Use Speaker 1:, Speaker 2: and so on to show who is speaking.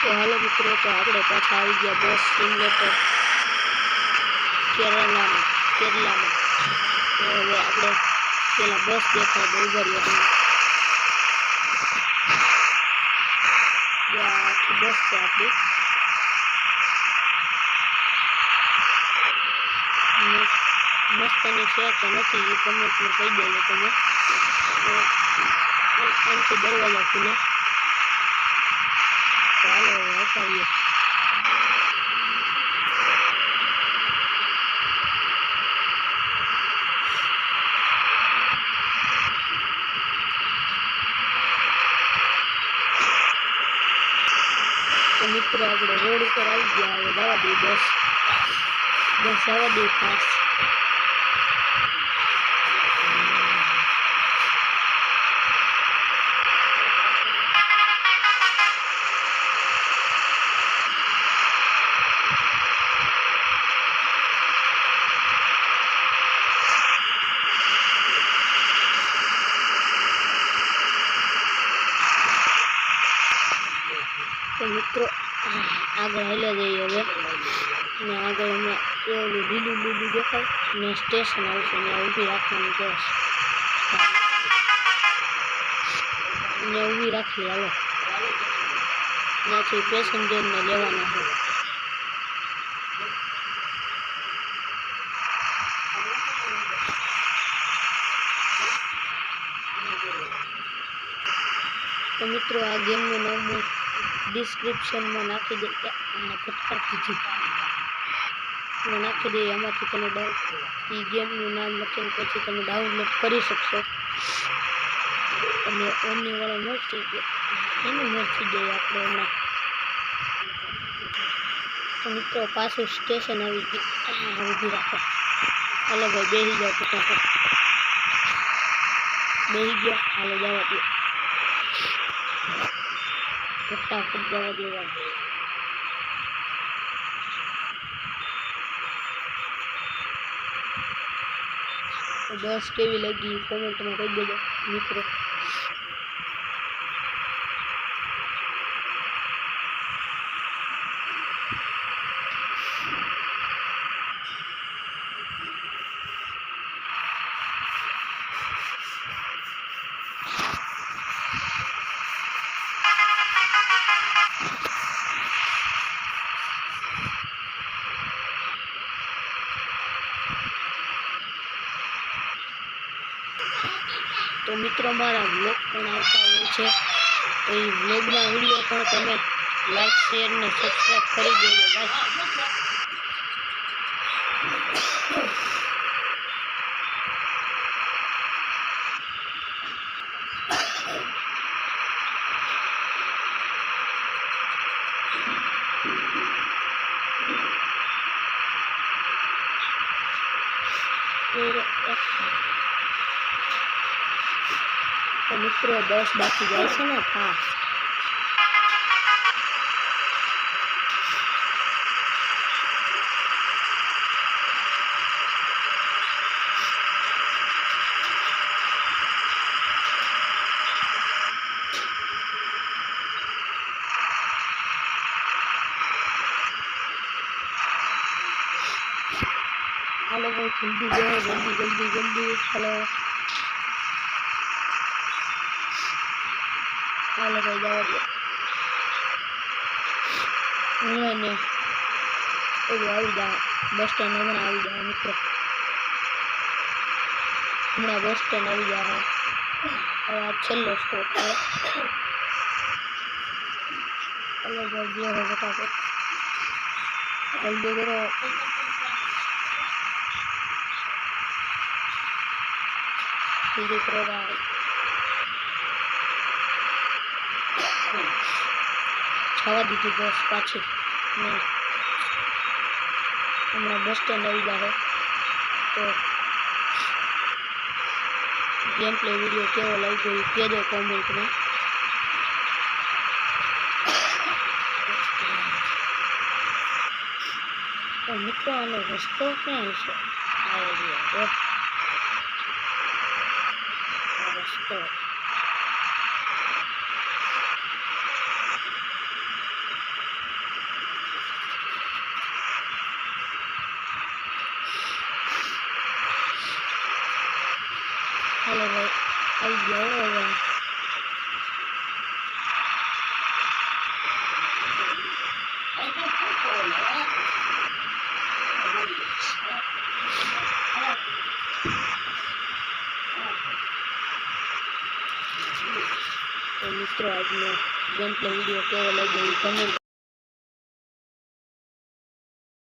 Speaker 1: तो हेलो मित्रों, तो આપણે પાછા આવી ગયા બસ સિમ્યુલેટર કેરલામાં તો હવે આપણે પેલા બસ દેખાય ઉભર બસ છે આપણી મસ્તની છે કે નથી એ કમેન્ટમાં કહી દેજો તમે આમથી દરવાજા ખુલે ચાલો હટાવીએ તો મિત્રો આપણે રોડ ઉપર આવી ગયા હવે જવા દઈએ બસ જવા દઈએ ફાસ્ટ तो मित्रों आगे हेले जाइए हमें ने आगे हमें लीलू लीलू देखाय ने स्टेशन आवशे ने ऊभी राखवानी बस ने ऊभी राखी हालो ત્યાંથી પેસેન્જરને લેવાના છે तो मित्रों आ गेमનું નામ ડિસ્ક્રિપ્શનમાં નાખી દે અને ફટકા કીધી નાખી દે એમાંથી તમે એ ગેમનું નામ લખીને પછી તમે ડાઉનલોડ કરી શકશો અને ઓનલીવાળો મળશે એનું મળતી જાય આપણે હમણાં તો મિત્રો પાછું સ્ટેશન આવી ગયું ઊભી રાખો હાલો ભાઈ બેસી જાઓ ફટાફટ બેસી ગયા હાલો જવા દો फटाफट जवा देवा बस केवी लगी कमेंट में कही देजो मित्रों तो मित्रों मारा व्लॉग पण आता होय छे तो ये व्लॉग ना वीडियो पण तमे लाइक शेयर ने सब्सक्राइब करी देजो भाई तो मित्रों बस बाकी जाए छे ने फास्ट हेलो भाई जल्दी जाओ जल्दी जल्दी जल्दी हेलो हेलो भाई जाओ ने आई जा बस स्टेंड में आई जा मित्र हमारा बस स्टेंड आई जा और छेल्लो स्टॉप है हेलो भाई जो है फटाफट जल्दी करो जल्दी करो भाई छवा दीदी बस पाछी हमारा बस स्टेंड आई जाए तो गेम प्ले वीडियो केवो लगी कहजो कमेंट में तो मित्रों आनो रस्तो क्या है रस्तो હાલો ભાઈ આવી જાઓ હવે તો મિત્રો આજનો ગેમ પ્લે વિડીયો કેવો લાગ્યો એ કમેન્ટ